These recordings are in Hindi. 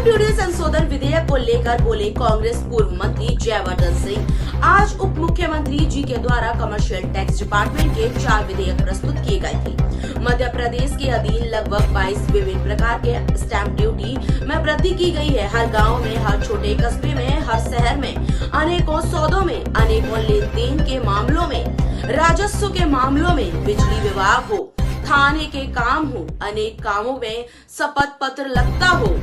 ड्यूटी संशोधन विधेयक को लेकर बोले कांग्रेस पूर्व मंत्री जयवर्धन सिंह। आज उप मुख्यमंत्री जी के द्वारा कमर्शियल टैक्स डिपार्टमेंट के 4 विधेयक प्रस्तुत किए गए थे। मध्य प्रदेश के अधीन लगभग 22 विभिन्न प्रकार के स्टैंप ड्यूटी में वृद्धि की गई है। हर गाँव में, हर छोटे कस्बे में, हर शहर में, अनेकों सौदों में, अनेकों लेन देन के मामलों में, राजस्व के मामलों में, बिजली विभाग हो, थाने के काम हो, अनेक कामों में शपथ पत्र लगता हो।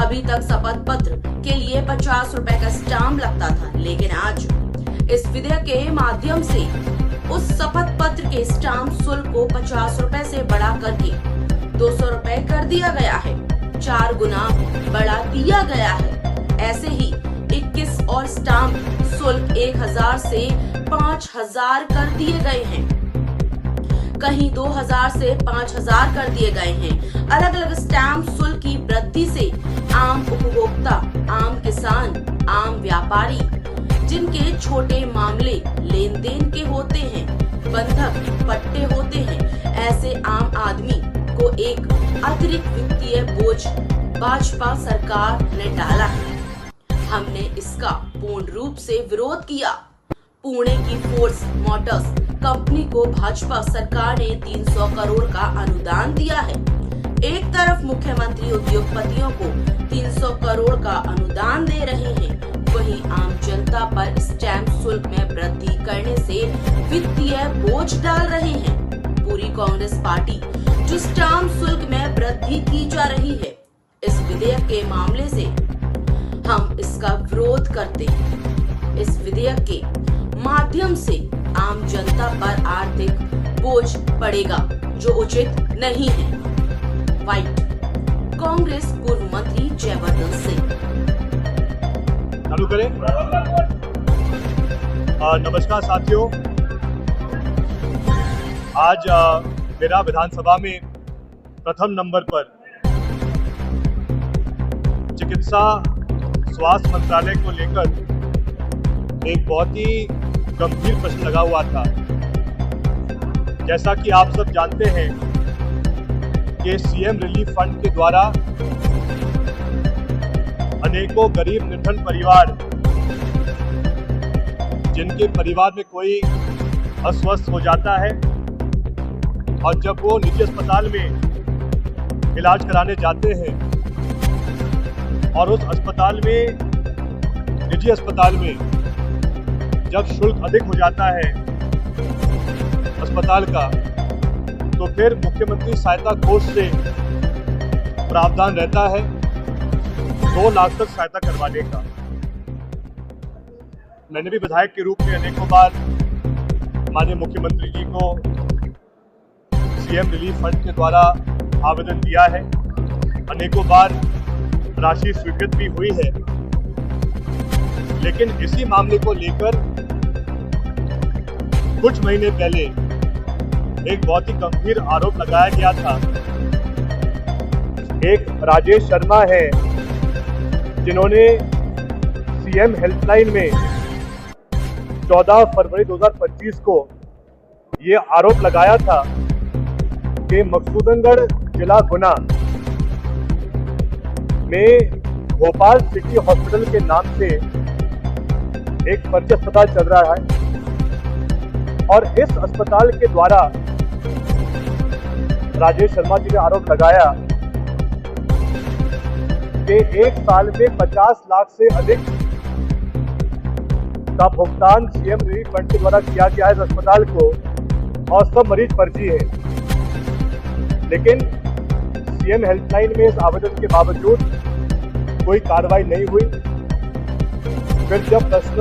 अभी तक शपथ पत्र के लिए 50 रुपए का स्टाम्प लगता था, लेकिन आज इस विधेयक के माध्यम से उस शपथ पत्र के स्टाम्प शुल्क को 50 रुपए से बढ़ा करके 200 रुपए कर दिया गया है। 4 गुना बढ़ा दिया गया है। ऐसे ही 21 और स्टाम्प शुल्क 1000 से 5000 कर दिए गए हैं। कहीं 2000 से 5000 कर दिए गए हैं। अलग अलग स्टैंप शुल्क की वृद्धि से आम उपभोक्ता, आम किसान, आम व्यापारी, जिनके छोटे मामले लेन देन के होते हैं, बंधक पट्टे होते हैं, ऐसे आम आदमी को एक अतिरिक्त वित्तीय बोझ भाजपा सरकार ने डाला है। हमने इसका पूर्ण रूप से विरोध किया। पुणे की फोर्स मोटर्स कंपनी को भाजपा सरकार ने 300 करोड़ का अनुदान दिया है। एक तरफ मुख्यमंत्री उद्योगपतियों को 300 करोड़ का अनुदान दे रहे हैं, वहीं आम जनता पर स्टैंप शुल्क में वृद्धि करने से वित्तीय बोझ डाल रहे हैं। पूरी कांग्रेस पार्टी जो स्टैंप शुल्क में वृद्धि की जा रही है, इस विधेयक के मामले से हम इसका विरोध करते हैं। इस विधेयक के माध्यम से आम जनता पर आर्थिक बोझ पड़ेगा, जो उचित नहीं है। वाइट कांग्रेस पूर्व मंत्री जयवर्धन सिंह। चालू करें। नमस्कार साथियों, आज मेरा विधानसभा में प्रथम नंबर पर चिकित्सा स्वास्थ्य मंत्रालय को लेकर एक बहुत ही गंभीर प्रश्न लगा हुआ था। जैसा कि आप सब जानते हैं कि सीएम रिलीफ फंड के द्वारा अनेकों गरीब निर्धन परिवार, जिनके परिवार में कोई अस्वस्थ हो जाता है और जब वो निजी अस्पताल में इलाज कराने जाते हैं और उस अस्पताल में, निजी अस्पताल में जब शुल्क अधिक हो जाता है अस्पताल का, तो फिर मुख्यमंत्री सहायता कोष से प्रावधान रहता है 2 लाख तक सहायता करवाने का। मैंने भी विधायक के रूप में अनेकों बार माननीय मुख्यमंत्री जी को सीएम रिलीफ फंड के द्वारा आवेदन दिया है। अनेकों बार राशि स्वीकृत भी हुई है, लेकिन इसी मामले को लेकर कुछ महीने पहले एक बहुत ही गंभीर आरोप लगाया गया था। एक राजेश शर्मा है, जिन्होंने सीएम हेल्पलाइन में 14 फरवरी 2025 को ये आरोप लगाया था कि मकसूदनगढ़ जिला गुना में भोपाल सिटी हॉस्पिटल के नाम से एक फर्जी अस्पताल चल रहा है और इस अस्पताल के द्वारा राजेश शर्मा जी ने आरोप लगाया कि एक साल में 50 लाख से अधिक का भुगतान सीएम रिलीफ फंड के द्वारा किया गया है इस अस्पताल को और सब मरीज फर्जी है। लेकिन सीएम हेल्पलाइन में इस आवेदन के बावजूद कोई कार्रवाई नहीं हुई। फिर जब प्रश्न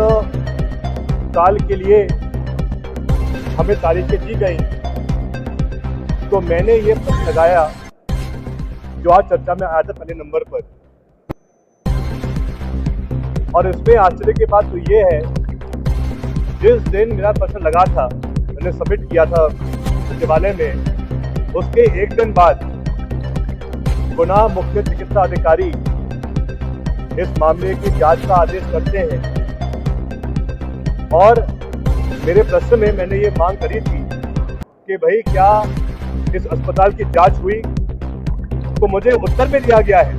काल के लिए हमें तारीखें दी गई, तो मैंने ये प्रश्न लगाया जो आज चर्चा में आया था पहले नंबर पर। और इसमें आश्चर्य की बात तो ये है, जिस दिन मेरा प्रश्न लगा था, मैंने सबमिट किया था सचिवालय में, उसके एक दिन बाद गुना मुख्य चिकित्सा अधिकारी इस मामले की जांच का आदेश करते हैं। और मेरे प्रश्न में मैंने ये मांग करी थी कि भाई क्या इस अस्पताल की जांच हुई, तो मुझे उत्तर में दिया गया है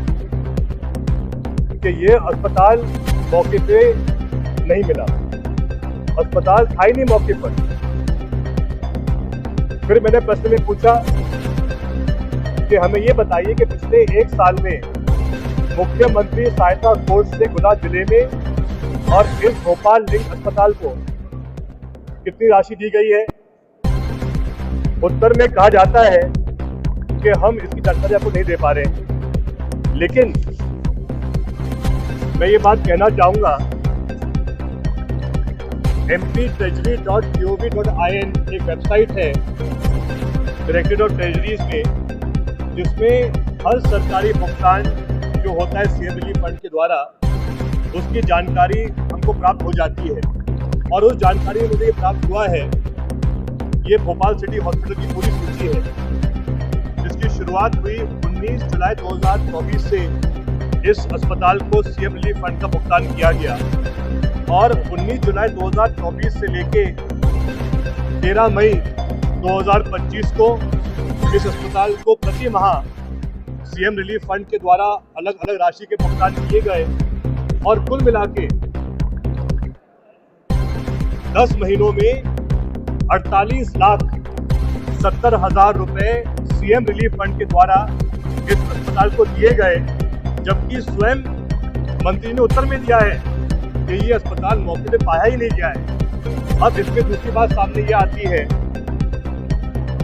कि ये अस्पताल मौके पे नहीं मिला, अस्पताल था ही नहीं मौके पर। फिर मैंने प्रश्न में पूछा कि हमें ये बताइए कि पिछले 1 साल में मुख्यमंत्री सहायता कोष से गुना जिले में और इस भोपाल लिंक अस्पताल को कितनी राशि दी गई है। उत्तर में कहा जाता है कि हम इसकी जानकारी आपको नहीं दे पा रहे हैं। लेकिन मैं ये बात कहना चाहूंगा, mp.treasury.gov.in एक वेबसाइट है डायरेक्टरेट ऑफ ट्रेजरीज में, जिसमें हर सरकारी भुगतान जो होता है सीएम रिलीफ फंड के द्वारा, उसकी जानकारी हमको प्राप्त हो जाती है। और उस जानकारी में मुझे ये प्राप्त हुआ है, ये भोपाल सिटी हॉस्पिटल की पूरी सूची है, जिसकी शुरुआत हुई 19 जुलाई 2024 से इस अस्पताल को सीएम रिलीफ फंड का भुगतान किया गया। और 19 जुलाई 2024 से लेके 13 मई 2025 को इस अस्पताल को प्रति माह सीएम रिलीफ फंड के द्वारा अलग अलग राशि के भुगतान किए गए। और कुल मिला के 10 महीनों में 48,70,000 रुपए सीएम रिलीफ फंड के द्वारा इस अस्पताल को दिए गए, जबकि स्वयं मंत्री ने उत्तर में दिया है कि ये अस्पताल मौके पे पाया ही नहीं गया है। अब इसमें दूसरी बात सामने ये आती है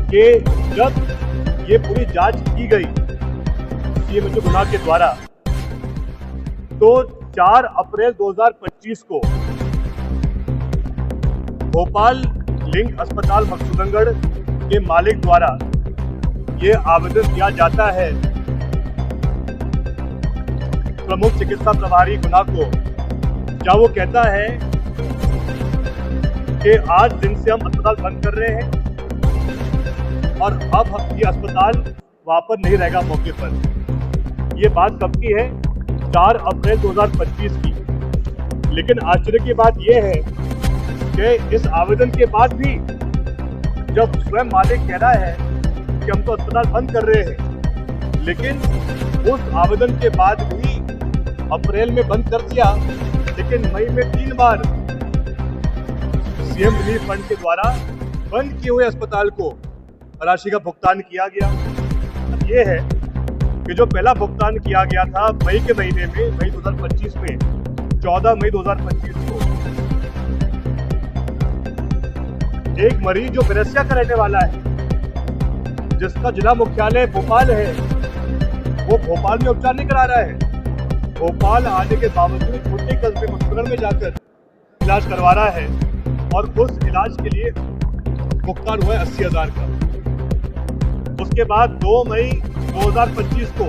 कि जब ये पूरी जांच की गई सीएम गुना के द्वारा, तो 4 अप्रैल 2025 को भोपाल लिंक अस्पताल मकसूदनगढ़ के मालिक द्वारा ये आवेदन दिया जाता है प्रमुख चिकित्सा प्रभारी गुना को, क्या वो कहता है कि आज दिन से हम अस्पताल बंद कर रहे हैं और अब ये अस्पताल वहां पर नहीं रहेगा मौके पर। ये बात कब की है? 4 अप्रैल 2025 की। लेकिन आश्चर्य की बात यह है कि इस आवेदन के बाद भी जब स्वयं मालिक कह रहा है कि हम तो अस्पताल बंद कर रहे हैं, लेकिन उस आवेदन के बाद भी अप्रैल में बंद कर दिया, लेकिन मई में 3 बार सीएम रिलीफ फंड के द्वारा बंद किए हुए अस्पताल को राशि का भुगतान किया गया। अब ये है कि जो पहला भुगतान किया गया था मई के महीने में, मई 2025 में, 14 मई 2025 को, एक मरीज जो बेरसिया का रहने वाला है, जिसका जिला मुख्यालय भोपाल है, वो भोपाल में उपचार नहीं करा रहा है। भोपाल आने के बावजूद छोटे कस्बे मकसूदनगढ़ में जाकर इलाज करवा रहा है और उस इलाज के लिए भुगतान हुआ है 80,000 का। उसके बाद 2 मई 2025 को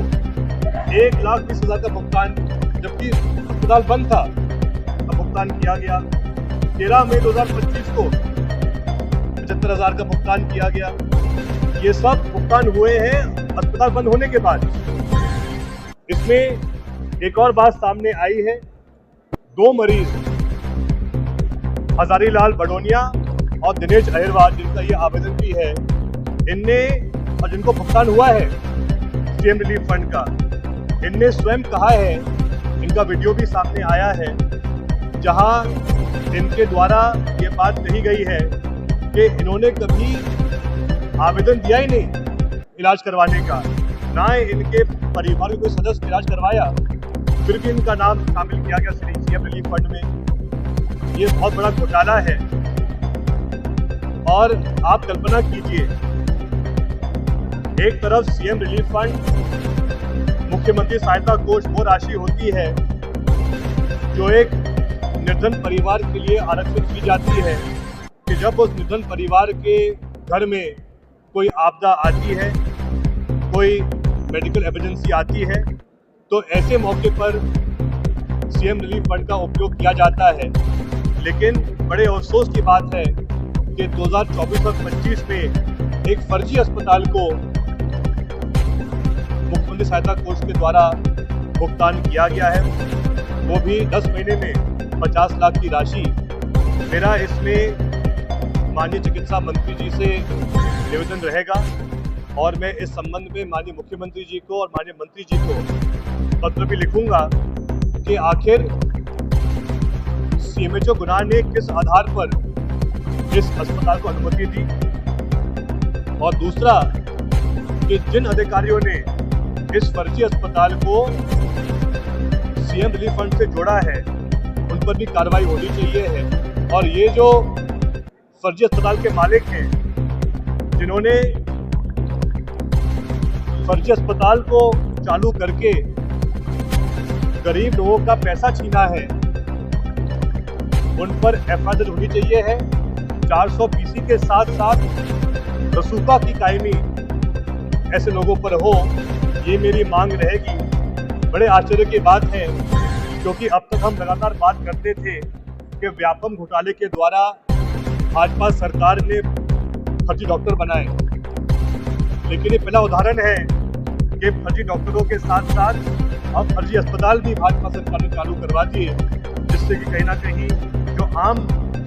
1,20,000 का भुगतान, जबकि अस्पताल बंद था, का भुगतान किया गया। 13 मई 2025 को 75,000 का भुगतान किया गया। ये सब भुगतान हुए हैं अस्पताल बंद होने के बाद। इसमें एक और बात सामने आई है, 2 मरीज हजारीलाल बडोनिया और दिनेश अहिरवार, जिनका ये आवेदन भी है, इनने और जिनको भुगतान हुआ है सीएम रिलीफ फंड का, इनने स्वयं कहा है, इनका वीडियो भी सामने आया है, जहां इनके द्वारा ये बात कही गई है कि इन्होंने कभी आवेदन दिया ही नहीं इलाज करवाने का, ना इनके परिवार के कोई सदस्य इलाज करवाया, फिर भी इनका नाम शामिल किया गया सीएम रिलीफ फंड में। ये बहुत बड़ा घोटाला है। और आप कल्पना कीजिए, एक तरफ सीएम रिलीफ फंड, मुख्यमंत्री सहायता कोष वो राशि होती है जो एक निर्धन परिवार के लिए आरक्षित की जाती है कि जब उस निर्धन परिवार के घर में कोई आपदा आती है, कोई मेडिकल इमरजेंसी आती है, तो ऐसे मौके पर सीएम रिलीफ फंड का उपयोग किया जाता है। लेकिन बड़े अफसोस की बात है कि 2024 और 25 में एक फर्जी अस्पताल को मुख्यमंत्री सहायता कोष के द्वारा भुगतान किया गया है, वो भी 10 महीने में 50 लाख की राशि। मेरा इसमें माननीय चिकित्सा मंत्री जी से निवेदन रहेगा और मैं इस संबंध में माननीय मुख्यमंत्री जी को और माननीय मंत्री जी को पत्र भी लिखूंगा कि आखिर सीएमएचओ गुना ने किस आधार पर इस अस्पताल को अनुमति दी, और दूसरा कि जिन अधिकारियों ने इस फर्जी अस्पताल को सीएम रिलीफ फंड से जोड़ा है उन पर भी कार्रवाई होनी चाहिए है। और ये जो फर्जी अस्पताल के मालिक हैं जिन्होंने फर्जी अस्पताल को चालू करके गरीब लोगों का पैसा छीना है, उन पर एफआईआर होनी चाहिए है। 400 पीसी के साथ साथ रसूखा की कायमी ऐसे लोगों पर हो, ये मेरी मांग रहेगी। बड़े आश्चर्य की बात है, क्योंकि अब तक हम लगातार बात करते थे कि व्यापम घोटाले के द्वारा भाजपा सरकार ने फर्जी डॉक्टर बनाए, लेकिन ये पहला उदाहरण है कि फर्जी डॉक्टरों के साथ साथ अब फर्जी अस्पताल भी भाजपा सरकार ने चालू करवा दिए, जिससे कि कहीं ना कहीं जो आम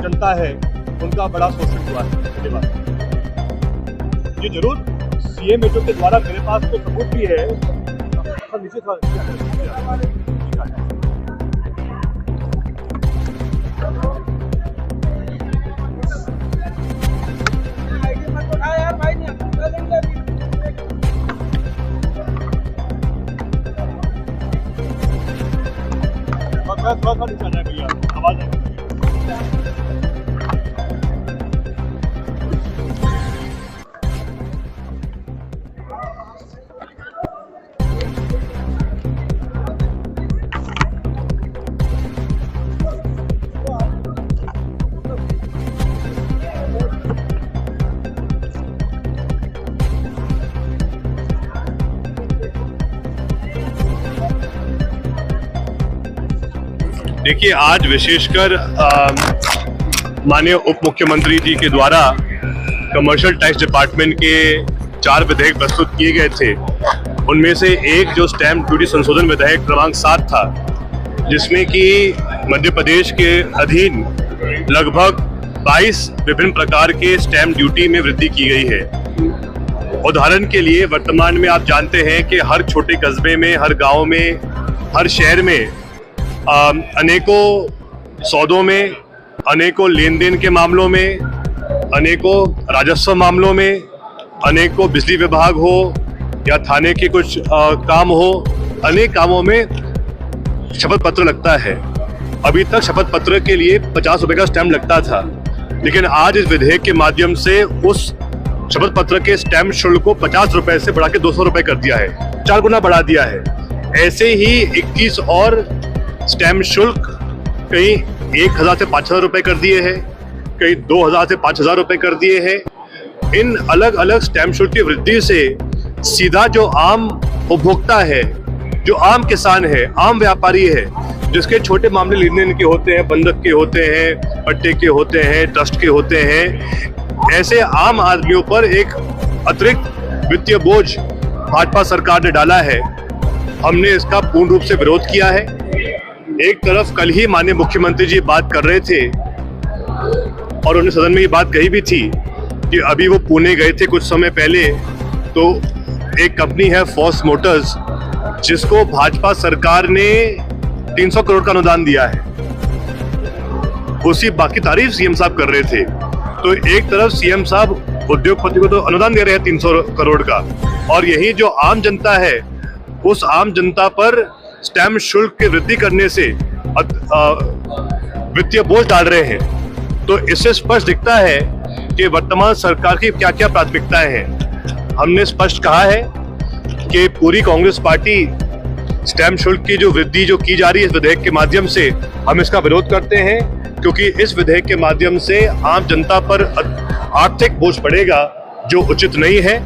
जनता है उनका बड़ा शोषण हुआ है। धन्यवाद। ये जरूर सीएमएचओ के द्वारा मेरे पास तो सबूत भी है। नीचे थोड़ा नीचे आ जाए भैया, आवाज आएगी। देखिए, आज विशेषकर माननीय उप मुख्यमंत्री जी के द्वारा कमर्शियल टैक्स डिपार्टमेंट के 4 विधेयक प्रस्तुत किए गए थे। उनमें से एक जो स्टैम्प ड्यूटी संशोधन विधेयक क्रमांक 7 था, जिसमें कि मध्य प्रदेश के अधीन लगभग 22 विभिन्न प्रकार के स्टैम्प ड्यूटी में वृद्धि की गई है। उदाहरण के लिए, वर्तमान में आप जानते हैं कि हर छोटे कस्बे में, हर गांव में, हर शहर में अनेकों सौदों में, अनेकों लेन देन के मामलों में, अनेकों राजस्व मामलों में, अनेकों बिजली विभाग हो या थाने के कुछ काम हो, अनेक कामों में शपथ पत्र लगता है। अभी तक शपथ पत्र के लिए 50 रुपए का स्टैम्प लगता था, लेकिन आज इस विधेयक के माध्यम से उस शपथ पत्र के स्टैम्प शुल्क को 50 रुपए से बढ़ा के 200 रुपए कर दिया है, 4 गुना बढ़ा दिया है। ऐसे ही 21 और स्टैम्प शुल्क कहीं 1000 से 5000 रुपए कर दिए हैं, कहीं 2000 से 5000 रुपए कर दिए हैं। इन अलग अलग स्टैम्प शुल्क की वृद्धि से सीधा जो आम उपभोक्ता है, जो आम किसान है, आम व्यापारी है, जिसके छोटे मामले लेन देन के होते हैं, बंधक के होते हैं, पट्टे के होते हैं, ट्रस्ट के होते हैं, ऐसे आम आदमियों पर एक अतिरिक्त वित्तीय बोझ भाजपा सरकार ने डाला है। हमने इसका पूर्ण रूप से विरोध किया है। एक तरफ कल ही माननीय मुख्यमंत्री जी बात कर रहे थे और उन्होंने सदन में ये बात कही भी थी कि अभी वो पुणे गए थे कुछ समय पहले, तो एक कंपनी है फॉर्स मोटर्स, जिसको भाजपा सरकार ने 300 करोड़ का अनुदान दिया है, उसी बाकी तारीफ सीएम साहब कर रहे थे। तो एक तरफ सीएम साहब उद्योगपति को तो अनुदान दे रहे हैं 300 करोड़ का, और यही जो आम जनता है, उस आम जनता पर स्टैम्प शुल्क की वृद्धि करने से वित्तीय बोझ डाल रहे हैं। तो इससे स्पष्ट दिखता है कि वर्तमान सरकार की क्या क्या प्राथमिकताएं हैं। हमने स्पष्ट कहा है कि पूरी कांग्रेस पार्टी स्टैम्प शुल्क की जो वृद्धि जो की जा रही है इस विधेयक के माध्यम से, हम इसका विरोध करते हैं, क्योंकि इस विधेयक के माध्यम से आम जनता पर आर्थिक बोझ पड़ेगा जो उचित नहीं है।